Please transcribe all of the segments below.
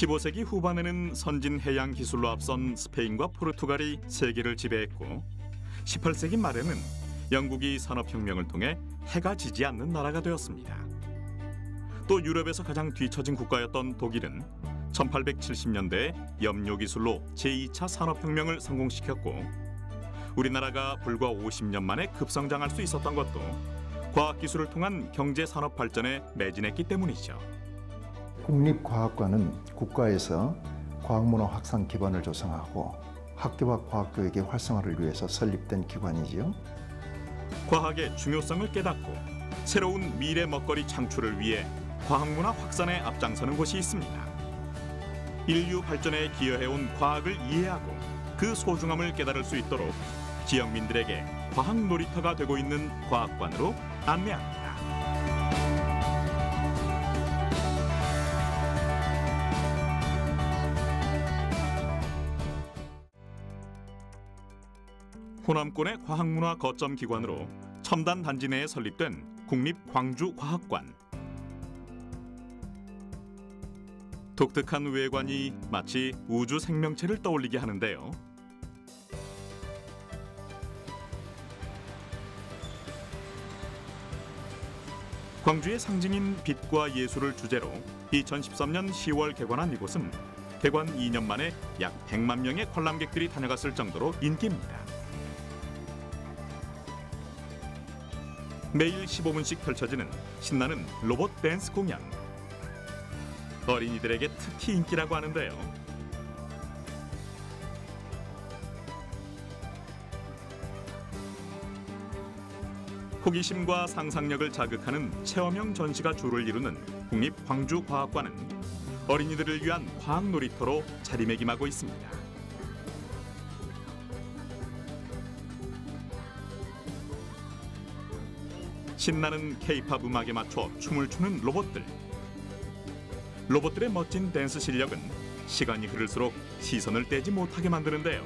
15세기 후반에는 선진 해양 기술로 앞선 스페인과 포르투갈이 세계를 지배했고 18세기 말에는 영국이 산업혁명을 통해 해가 지지 않는 나라가 되었습니다. 또 유럽에서 가장 뒤처진 국가였던 독일은 1870년대에 염료 기술로 제2차 산업혁명을 성공시켰고 우리나라가 불과 50년 만에 급성장할 수 있었던 것도 과학기술을 통한 경제산업 발전에 매진했기 때문이죠. 국립과학관은 국가에서 과학문화 확산 기반을 조성하고 학교와 과학교육의 활성화를 위해서 설립된 기관이지요. 과학의 중요성을 깨닫고 새로운 미래 먹거리 창출을 위해 과학문화 확산에 앞장서는 곳이 있습니다. 인류 발전에 기여해온 과학을 이해하고 그 소중함을 깨달을 수 있도록 지역민들에게 과학 놀이터가 되고 있는 과학관으로 안내합니다. 호남권의 과학문화 거점 기관으로 첨단 단지 내에 설립된 국립광주과학관. 독특한 외관이 마치 우주 생명체를 떠올리게 하는데요. 광주의 상징인 빛과 예술을 주제로 2013년 10월 개관한 이곳은 개관 2년 만에 약 100만 명의 관람객들이 다녀갔을 정도로 인기입니다. 매일 15분씩 펼쳐지는 신나는 로봇 댄스 공연. 어린이들에게 특히 인기라고 하는데요. 호기심과 상상력을 자극하는 체험형 전시가 주를 이루는 국립광주과학관은 어린이들을 위한 과학 놀이터로 자리매김하고 있습니다. 신나는 K-팝 음악에 맞춰 춤을 추는 로봇들. 로봇들의 멋진 댄스 실력은 시간이 흐를수록 시선을 떼지 못하게 만드는데요.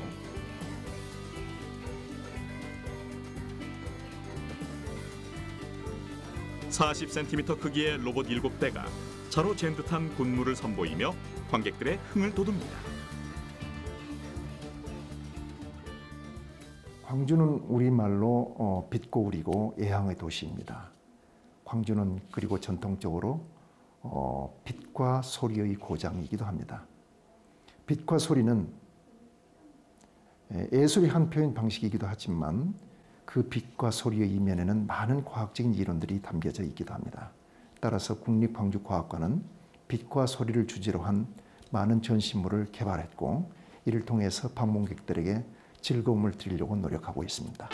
(40cm) 크기의 로봇 7대가 자로 잰 듯한 군무를 선보이며 관객들의 흥을 돋웁니다. 광주는 우리말로 빛고 우리고 예향의 도시입니다. 광주는 그리고 전통적으로 빛과 소리의 고장이기도 합니다. 빛과 소리는 예술의 한 표현 방식이기도 하지만 그 빛과 소리의 이면에는 많은 과학적인 이론들이 담겨져 있기도 합니다. 따라서 국립광주과학관은 빛과 소리를 주제로 한 많은 전시물을 개발했고 이를 통해서 방문객들에게 즐거움을 드리려고 노력하고 있습니다.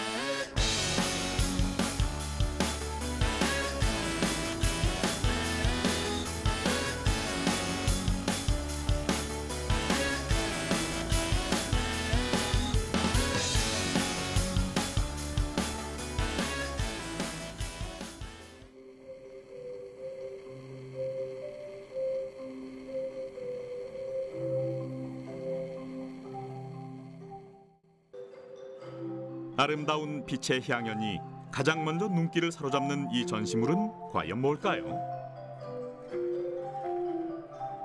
아름다운 빛의 향연이 가장 먼저 눈길을 사로잡는 이 전시물은 과연 뭘까요?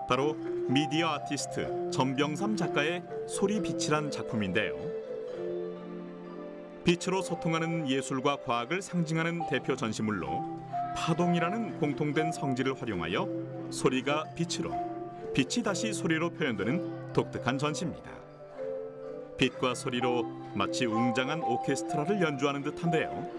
바로 미디어 아티스트 전병삼 작가의 소리빛이란 작품인데요. 빛으로 소통하는 예술과 과학을 상징하는 대표 전시물로 파동이라는 공통된 성질을 활용하여 소리가 빛으로, 빛이 다시 소리로 표현되는 독특한 전시입니다. 빛과 소리로 마치 웅장한 오케스트라를 연주하는 듯한데요.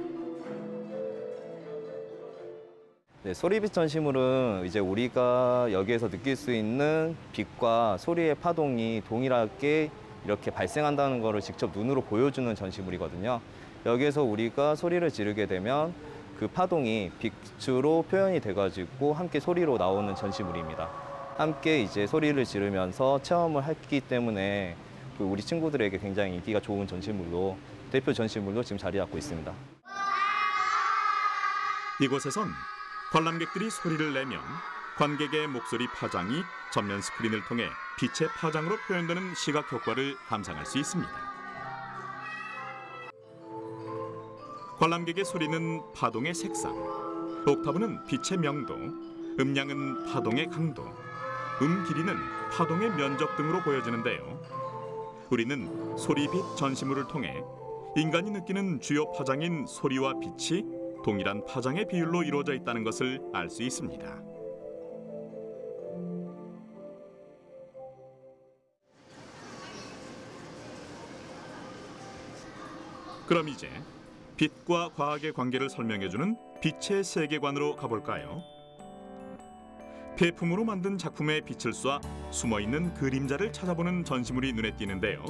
네, 소리빛 전시물은 이제 우리가 여기에서 느낄 수 있는 빛과 소리의 파동이 동일하게 이렇게 발생한다는 것을 직접 눈으로 보여주는 전시물이거든요. 여기에서 우리가 소리를 지르게 되면 그 파동이 빛으로 표현이 돼가지고 함께 소리로 나오는 전시물입니다. 함께 이제 소리를 지르면서 체험을 했기 때문에 우리 친구들에게 굉장히 인기가 좋은 전시물로, 대표 전시물로 지금 자리 잡고 있습니다. 이곳에선 관람객들이 소리를 내면 관객의 목소리 파장이 전면 스크린을 통해 빛의 파장으로 표현되는 시각 효과를 감상할 수 있습니다. 관람객의 소리는 파동의 색상, 옥타브는 빛의 명도, 음량은 파동의 강도, 길이는 파동의 면적 등으로 보여지는데요. 우리는 소리빛 전시물을 통해 인간이 느끼는 주요 파장인 소리와 빛이 동일한 파장의 비율로 이루어져 있다는 것을 알 수 있습니다. 그럼 이제 빛과 과학의 관계를 설명해주는 빛의 세계관으로 가볼까요? 폐품으로 만든 작품에 빛을 쏴 숨어있는 그림자를 찾아보는 전시물이 눈에 띄는데요.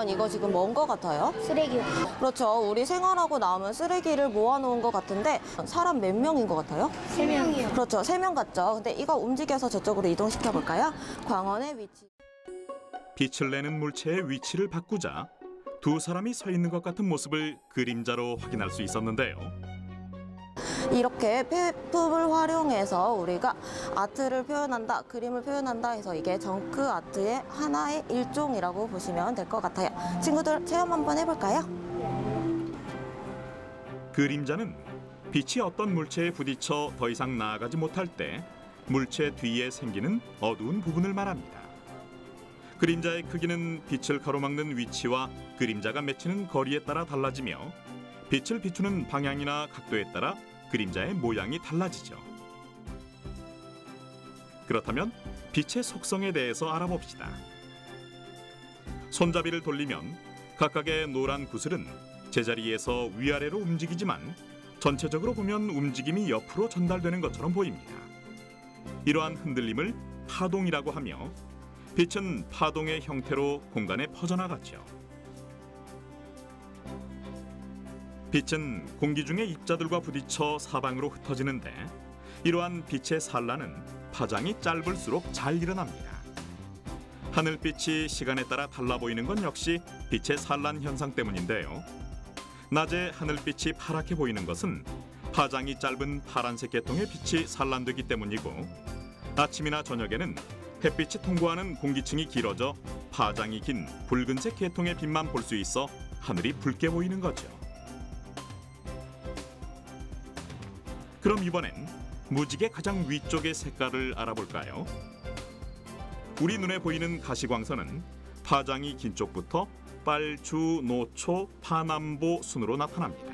이거 지금 뭔 것 같아요? 쓰레기. 그렇죠. 우리 생활하고 남은 쓰레기를 모아놓은 것 같은데 사람 몇 명인 것 같아요? 3명이요. 그렇죠. 3명 같죠. 근데 이거 움직여서 저쪽으로 이동시켜 볼까요? 광원의 위치. 빛을 내는 물체의 위치를 바꾸자 두 사람이 서 있는 것 같은 모습을 그림자로 확인할 수 있었는데요. 이렇게 폐품을 활용해서 우리가 아트를 표현한다, 그림을 표현한다 해서 이게 정크 아트의 하나의 일종이라고 보시면 될 것 같아요. 친구들 체험 한번 해볼까요? 그림자는 빛이 어떤 물체에 부딪혀 더 이상 나아가지 못할 때 물체 뒤에 생기는 어두운 부분을 말합니다. 그림자의 크기는 빛을 가로막는 위치와 그림자가 맺히는 거리에 따라 달라지며 빛을 비추는 방향이나 각도에 따라 그림자의 모양이 달라지죠. 그렇다면 빛의 속성에 대해서 알아봅시다. 손잡이를 돌리면 각각의 노란 구슬은 제자리에서 위아래로 움직이지만 전체적으로 보면 움직임이 옆으로 전달되는 것처럼 보입니다. 이러한 흔들림을 파동이라고 하며 빛은 파동의 형태로 공간에 퍼져나가죠. 빛은 공기 중의 입자들과 부딪혀 사방으로 흩어지는데 이러한 빛의 산란은 파장이 짧을수록 잘 일어납니다. 하늘빛이 시간에 따라 달라 보이는 건 역시 빛의 산란 현상 때문인데요. 낮에 하늘빛이 파랗게 보이는 것은 파장이 짧은 파란색 계통의 빛이 산란되기 때문이고 아침이나 저녁에는 햇빛이 통과하는 공기층이 길어져 파장이 긴 붉은색 계통의 빛만 볼 수 있어 하늘이 붉게 보이는 거죠. 그럼 이번엔 무지개 가장 위쪽의 색깔을 알아볼까요? 우리 눈에 보이는 가시광선은 파장이 긴 쪽부터 빨주, 노초, 파남보 순으로 나타납니다.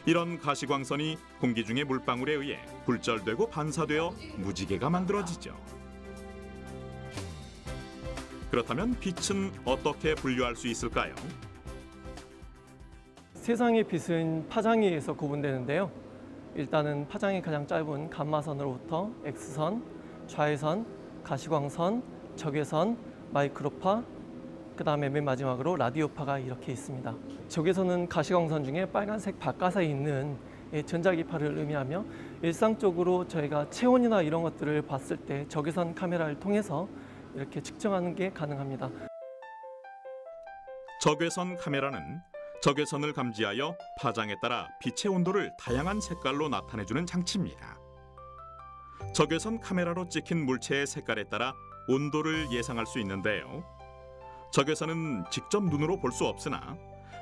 이런 가시광선이 공기 중의 물방울에 의해 굴절되고 반사되어 무지개가 만들어지죠. 그렇다면 빛은 어떻게 분류할 수 있을까요? 세상의 빛은 파장에 의해서 구분되는데요. 일단은 파장이 가장 짧은 감마선으로부터 X선, 좌회선, 가시광선, 적외선, 마이크로파, 그 다음에 맨 마지막으로 라디오파가 이렇게 있습니다. 적외선은 가시광선 중에 빨간색 바깥에 있는 전자기파를 의미하며 일상적으로 저희가 체온이나 이런 것들을 봤을 때 적외선 카메라를 통해서 이렇게 측정하는 게 가능합니다. 적외선 카메라는 적외선을 감지하여 파장에 따라 빛의 온도를 다양한 색깔로 나타내주는 장치입니다. 적외선 카메라로 찍힌 물체의 색깔에 따라 온도를 예상할 수 있는데요. 적외선은 직접 눈으로 볼 수 없으나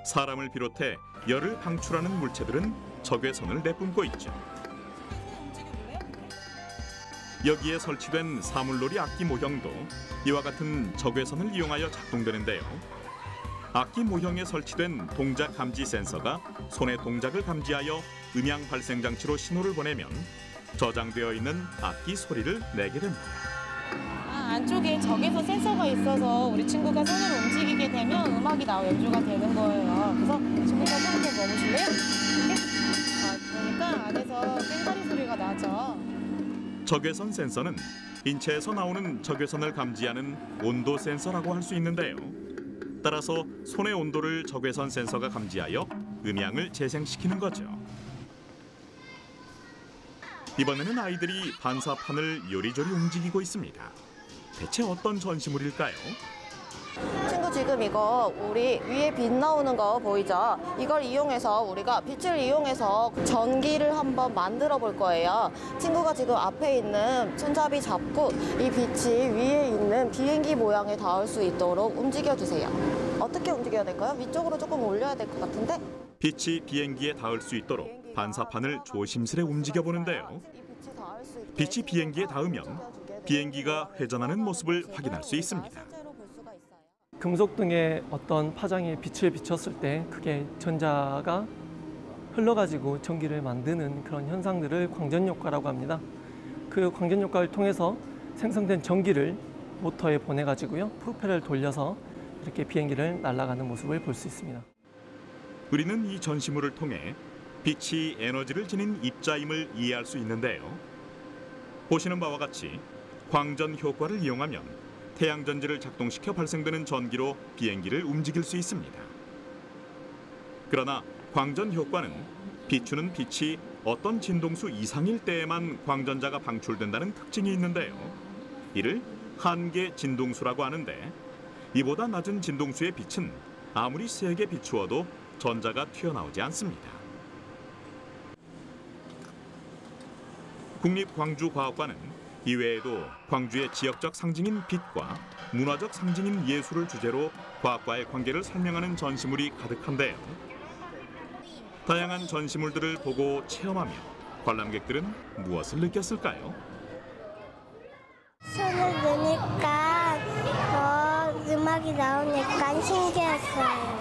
사람을 비롯해 열을 방출하는 물체들은 적외선을 내뿜고 있죠. 여기에 설치된 사물놀이 악기 모형도 이와 같은 적외선을 이용하여 작동되는데요. 악기 모형에 설치된 동작 감지 센서가 손의 동작을 감지하여 음향 발생 장치로 신호를 보내면 저장되어 있는 악기 소리를 내게 됩니다. 안쪽에 적외선 센서가 있어서 우리 친구가 손을 움직이게 되면 음악이 연주가 되는 거예요. 그래서 친구가 손을 좀 넣어보실래요? 이렇게? 그러니까 안에서 땡가리 소리가 나죠. 적외선 센서는 인체에서 나오는 적외선을 감지하는 온도 센서라고 할 수 있는데요. 따라서 손의 온도를 적외선 센서가 감지하여 음향을 재생시키는 거죠. 이번에는 아이들이 반사판을 요리조리 움직이고 있습니다. 대체 어떤 전시물일까요? 친구 지금 이거 우리 위에 빛 나오는 거 보이죠? 이걸 이용해서 우리가 빛을 이용해서 전기를 한번 만들어 볼 거예요. 친구가 지금 앞에 있는 손잡이 잡고 이 빛이 위에 있는 비행기 모양에 닿을 수 있도록 움직여 주세요. 어떻게 움직여야 될까요? 위쪽으로 조금 올려야 될 것 같은데? 빛이 비행기에 닿을 수 있도록 반사판을 조심스레 움직여 보는데요. 이 빛이 빛이 비행기에 닿으면 비행기가 회전하는 모습을 확인할 수 있습니다. 금속 등의 어떤 파장에 빛을 비쳤을 때 그게 전자가 흘러가지고 전기를 만드는 그런 현상들을 광전 효과라고 합니다. 그 광전 효과를 통해서 생성된 전기를 모터에 보내가지고요, 프로펠러를 돌려서 이렇게 비행기를 날아가는 모습을 볼 수 있습니다. 우리는 이 전시물을 통해 빛이 에너지를 지닌 입자임을 이해할 수 있는데요. 보시는 바와 같이 광전 효과를 이용하면 태양 전지를 작동시켜 발생되는 전기로 비행기를 움직일 수 있습니다. 그러나 광전 효과는 비추는 빛이 어떤 진동수 이상일 때에만 광전자가 방출된다는 특징이 있는데요. 이를 한계 진동수라고 하는데, 이보다 낮은 진동수의 빛은 아무리 세게 비추어도 전자가 튀어나오지 않습니다. 국립광주과학관은 이외에도 광주의 지역적 상징인 빛과 문화적 상징인 예술을 주제로 과학과의 관계를 설명하는 전시물이 가득한데요. 다양한 전시물들을 보고 체험하며 관람객들은 무엇을 느꼈을까요? 손을 넣으니까 음악이 나오니까 신기했어요.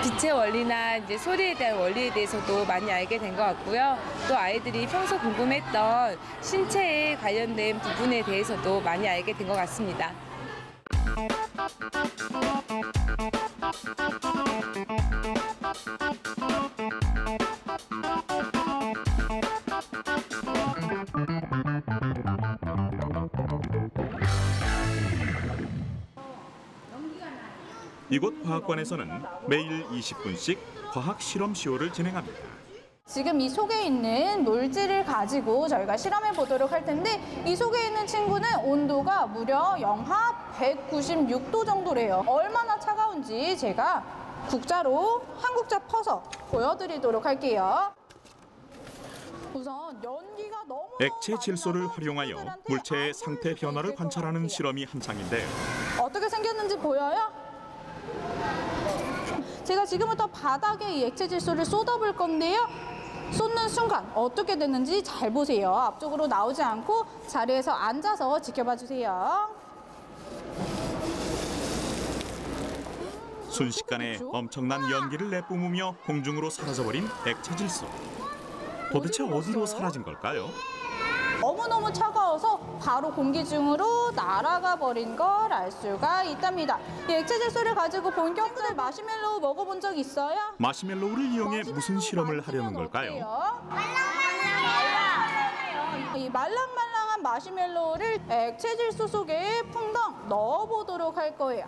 빛의 원리나 이제 소리에 대한 원리에 대해서도 많이 알게 된 것 같고요. 또 아이들이 평소 궁금했던 신체에 관련된 부분에 대해서도 많이 알게 된 것 같습니다. 이곳 과학관에서는 매일 20분씩 과학 실험 시호를 진행합니다. 지금 이 속에 있는 물질을 가지고 저희가 실험해 보도록 할 텐데, 이 속에 있는 친구는 온도가 무려 영하 196도 정도래요. 얼마나 차가운지 제가 국자로 한 국자 퍼서 보여드리도록 할게요. 우선 연기가 너무 액체 질소를 활용하여 물체의 상태 변화를 관찰하는 실험이 한창인데요. 어떻게 생겼는지 보여요? 제가 지금부터 바닥에 이 액체 질소를 쏟아볼 건데요. 쏟는 순간 어떻게 됐는지 잘 보세요. 앞쪽으로 나오지 않고 자리에서 앉아서 지켜봐 주세요. 순식간에 엄청난 연기를 내뿜으며 공중으로 사라져버린 액체 질소. 도대체 어디로 사라진 걸까요? 너무너무 차가워서 바로 공기 중으로 날아가 버린 걸 알 수가 있답니다. 이 액체 질소를 가지고 본격적으로 마시멜로우 먹어본 적 있어요? 마시멜로우를 이용해 무슨 실험을 하려는 걸까요? 이 말랑말랑한 마시멜로우를 액체 질소 속에 풍덩 넣어보도록 할 거예요.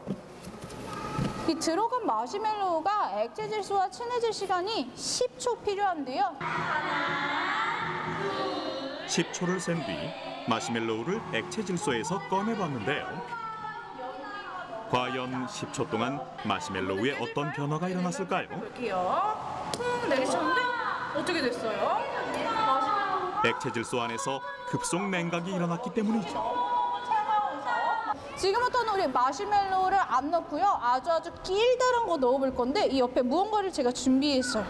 이 들어간 마시멜로우가 액체 질소와 친해질 시간이 10초 필요한데요. 10초를 센 뒤 마시멜로우를 액체 질소에서 꺼내봤는데요. 과연 10초 동안 마시멜로우에 어떤 변화가 일어났을까요? 볼게요. 내리쳤는데 어떻게 됐어요? 액체 질소 안에서 급속 냉각이 일어났기 때문이죠. 지금부터는 우리 마시멜로우를 안 넣고요. 아주 길다란 거 넣어볼 건데, 이 옆에 무언가를 제가 준비했어요.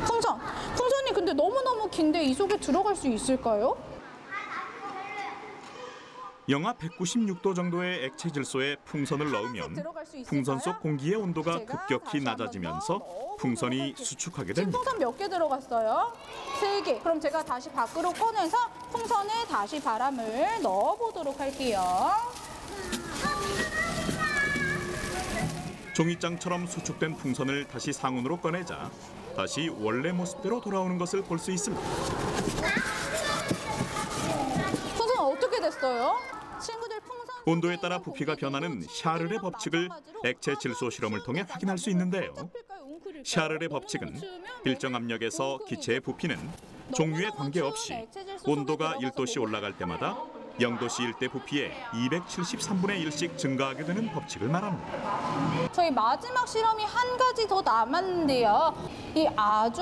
풍선. 풍선이 근데 너무너무 긴데 이 속에 들어갈 수 있을까요? 영하 196도 정도의 액체 질소에 풍선을 넣으면 풍선 속 공기의 온도가 급격히 낮아지면서 풍선이 수축하게 됩니다. 풍선 몇 개 들어갔어요? 3개. 그럼 제가 다시 밖으로 꺼내서 풍선에 다시 바람을 넣어보도록 할게요. 종이장처럼 수축된 풍선을 다시 상온으로 꺼내자 다시 원래 모습대로 돌아오는 것을 볼 수 있습니다. 풍선 어떻게 됐어요? 친구들 풍선 온도에 따라 부피가 변하는 샤를의 법칙을 액체 질소 실험을 통해 확인할 수 있는데요. 샤를의 법칙은 일정 압력에서 기체의 부피는 종류에 관계없이 온도가 1도씨 올라갈 때마다 0도씨일 때 부피의 273분의 1씩 증가하게 되는 법칙을 말합니다. 저희 마지막 실험이 한 가지 더 남았는데요. 이 아주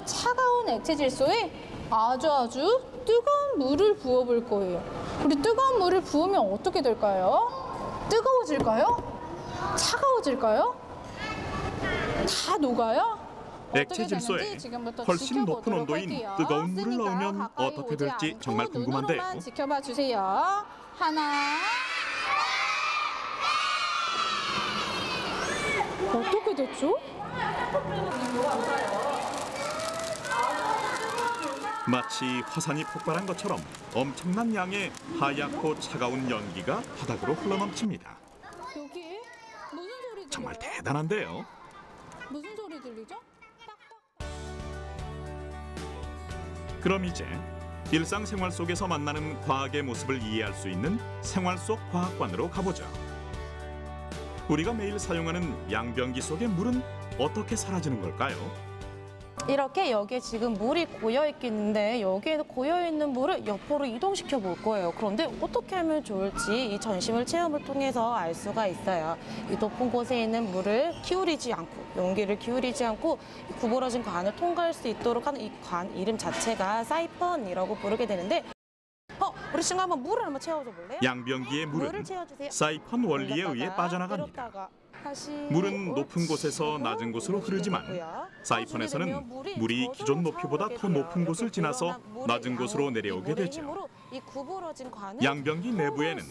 차가운 액체 질소에 아주 뜨거운 물을 부어볼 거예요. 우리 뜨거운 물을 부으면 어떻게 될까요? 뜨거워질까요? 차가워질까요? 다 녹아요? 액체 질소에 훨씬 높은 온도인 뜨거운 물을 넣으면 어떻게 될지 정말 궁금한데요. 눈으로만 지켜봐 주세요. 하나. 어떻게 됐죠? 마치 화산이 폭발한 것처럼 엄청난 양의 하얗고 차가운 연기가 바닥으로 흘러넘칩니다. 여기 무슨 소리 들려요? 정말 대단한데요. 무슨 소리 들리죠? 그럼 이제 일상생활 속에서 만나는 과학의 모습을 이해할 수 있는 생활 속 과학관으로 가보죠. 우리가 매일 사용하는 양변기 속의 물은 어떻게 사라지는 걸까요? 이렇게 여기에 지금 물이 고여 있겠는데 여기에 고여 있는 물을 옆으로 이동시켜 볼 거예요. 그런데 어떻게 하면 좋을지 이 전시물 체험을 통해서 알 수가 있어요. 이 높은 곳에 있는 물을 기울이지 않고 용기를 기울이지 않고 구부러진 관을 통과할 수 있도록 하는 이 관 이름 자체가 사이펀이라고 부르게 되는데 우리 친구 한번 물을 한번 채워줘 볼래요? 양변기의 물은 사이펀 원리에 의해 빠져나갑니다. 물은 높은 곳에서 낮은 곳으로 흐르지만 사이펀에서는 물이 기존 높이보다 더 높은 곳을 지나서 낮은 곳으로 내려오게 되죠. 양변기 내부에는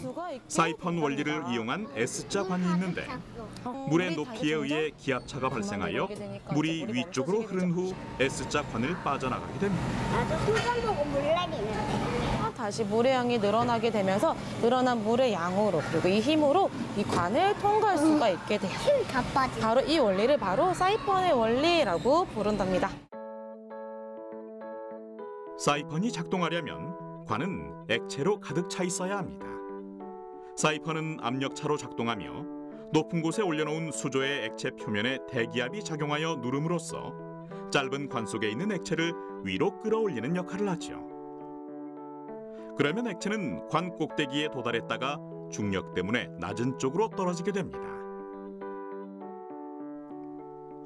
사이펀 원리를 이용한 S자 관이 있는데 물의 높이에 의해 기압차가 발생하여 물이 위쪽으로 흐른 후 S자 관을 빠져나가게 됩니다. 나도 소금 보고 물 내리는데. 다시 물의 양이 늘어나게 되면서 늘어난 물의 양으로 그리고 이 힘으로 이 관을 통과할 수가 있게 돼요. 힘 다 빠지. 바로 이 원리를 바로 사이펀의 원리라고 부른답니다. 사이펀이 작동하려면 관은 액체로 가득 차 있어야 합니다. 사이펀은 압력차로 작동하며 높은 곳에 올려놓은 수조의 액체 표면에 대기압이 작용하여 누름으로써 짧은 관 속에 있는 액체를 위로 끌어올리는 역할을 하죠. 그러면 액체는 관 꼭대기에 도달했다가 중력 때문에 낮은 쪽으로 떨어지게 됩니다.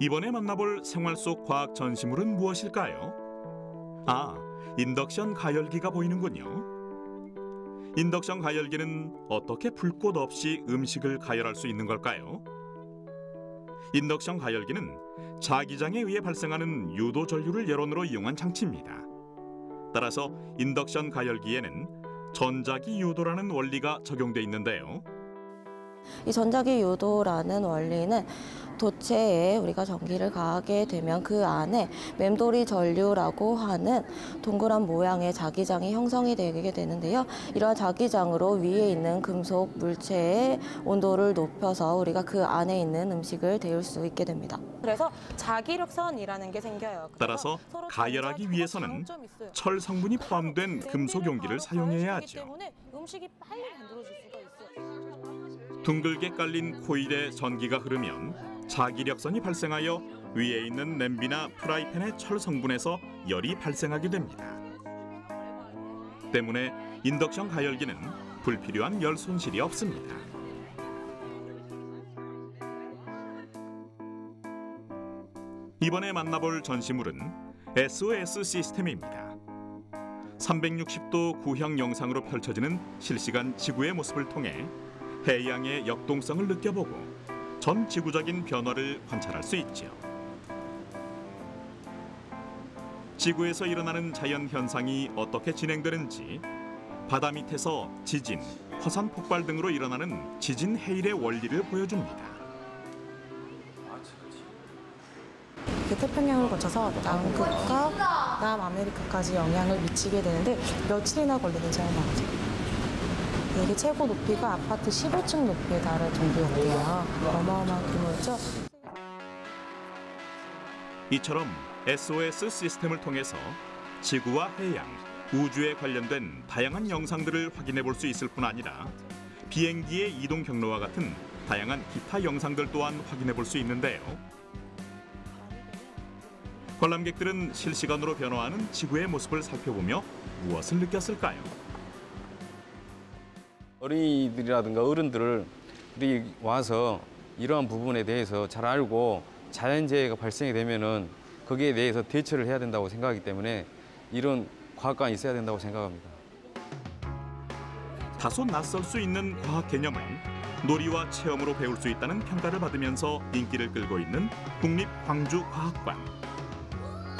이번에 만나볼 생활 속 과학 전시물은 무엇일까요? 인덕션 가열기가 보이는군요. 인덕션 가열기는 어떻게 불꽃 없이 음식을 가열할 수 있는 걸까요? 인덕션 가열기는 자기장에 의해 발생하는 유도 전류를 여론으로 이용한 장치입니다. 따라서 인덕션 가열기에는 전자기 유도라는 원리가 적용돼 있는데요. 이 전자기 유도라는 원리는 도체에 우리가 전기를 가하게 되면 그 안에 맴돌이 전류라고 하는 동그란 모양의 자기장이 형성이 되게 되는데요. 이러한 자기장으로 위에 있는 금속 물체의 온도를 높여서 우리가 그 안에 있는 음식을 데울 수 있게 됩니다. 그래서 자기력선이라는 게 생겨요. 따라서 가열하기 위해서는 철 성분이 포함된 금속 용기를 사용해야 하죠. 음식이 빨리 만들어질 수가 있어요. 둥글게 깔린 코일에 전기가 흐르면 자기력선이 발생하여 위에 있는 냄비나 프라이팬의 철 성분에서 열이 발생하게 됩니다. 때문에 인덕션 가열기는 불필요한 열 손실이 없습니다. 이번에 만나볼 전시물은 SOS 시스템입니다. 360도 구형 영상으로 펼쳐지는 실시간 지구의 모습을 통해 해양의 역동성을 느껴보고 전 지구적인 변화를 관찰할 수 있죠. 지구에서 일어나는 자연 현상이 어떻게 진행되는지, 바다 밑에서 지진, 화산 폭발 등으로 일어나는 지진 해일의 원리를 보여줍니다. 태평양을 거쳐서 남극과 남아메리카까지 영향을 미치게 되는데 며칠이나 걸리는지 알고 있죠? 이게 최고 높이가 아파트 15층 높이에 달할 정도였대요. 어마어마한 규모였죠. 이처럼 SOS 시스템을 통해서 지구와 해양, 우주에 관련된 다양한 영상들을 확인해 볼 수 있을 뿐 아니라 비행기의 이동 경로와 같은 다양한 기타 영상들 또한 확인해 볼 수 있는데요. 관람객들은 실시간으로 변화하는 지구의 모습을 살펴보며 무엇을 느꼈을까요? 어린이들이라든가 어른들이 와서 이러한 부분에 대해서 잘 알고 자연재해가 발생이 되면은 거기에 대해서 대처를 해야 된다고 생각하기 때문에 이런 과학관이 있어야 된다고 생각합니다. 다소 낯설 수 있는 과학 개념을 놀이와 체험으로 배울 수 있다는 평가를 받으면서 인기를 끌고 있는 국립광주과학관.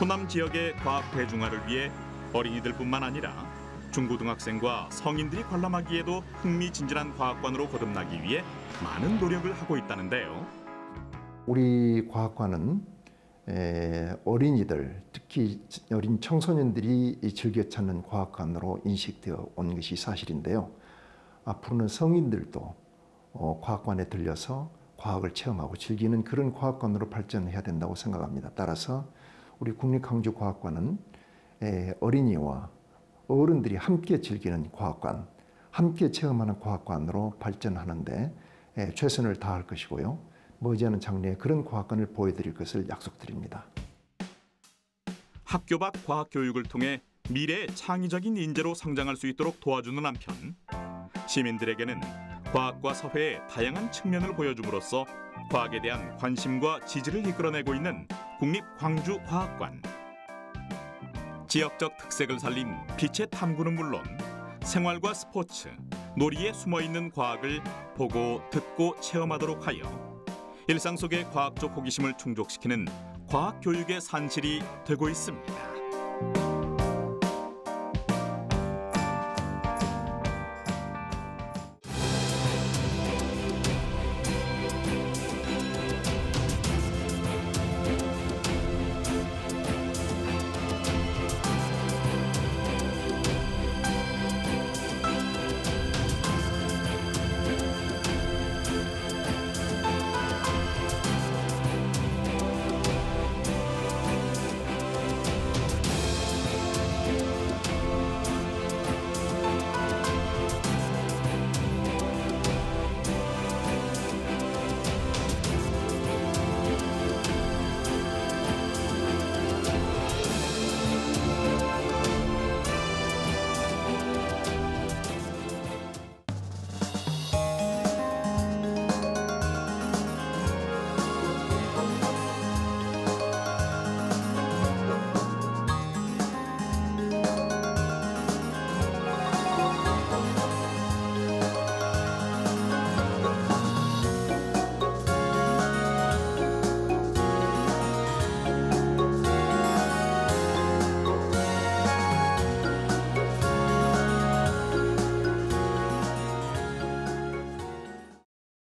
호남 지역의 과학 대중화를 위해 어린이들뿐만 아니라 중고등학생과 성인들이 관람하기에도 흥미진진한 과학관으로 거듭나기 위해 많은 노력을 하고 있다는데요. 우리 과학관은 어린이들, 특히 어린 청소년들이 즐겨 찾는 과학관으로 인식되어 온 것이 사실인데요. 앞으로는 성인들도 과학관에 들려서 과학을 체험하고 즐기는 그런 과학관으로 발전해야 된다고 생각합니다. 따라서 우리 국립광주과학관은 어린이와 어른들이 함께 즐기는 과학관, 함께 체험하는 과학관으로 발전하는데 최선을 다할 것이고요. 머지않은 장래에 그런 과학관을 보여드릴 것을 약속드립니다. 학교 밖 과학 교육을 통해 미래의 창의적인 인재로 성장할 수 있도록 도와주는 한편 시민들에게는 과학과 사회의 다양한 측면을 보여줌으로써 과학에 대한 관심과 지지를 이끌어내고 있는 국립광주과학관. 지역적 특색을 살린 빛의 탐구는 물론 생활과 스포츠, 놀이에 숨어있는 과학을 보고 듣고 체험하도록 하여 일상 속의 과학적 호기심을 충족시키는 과학 교육의 산실이 되고 있습니다.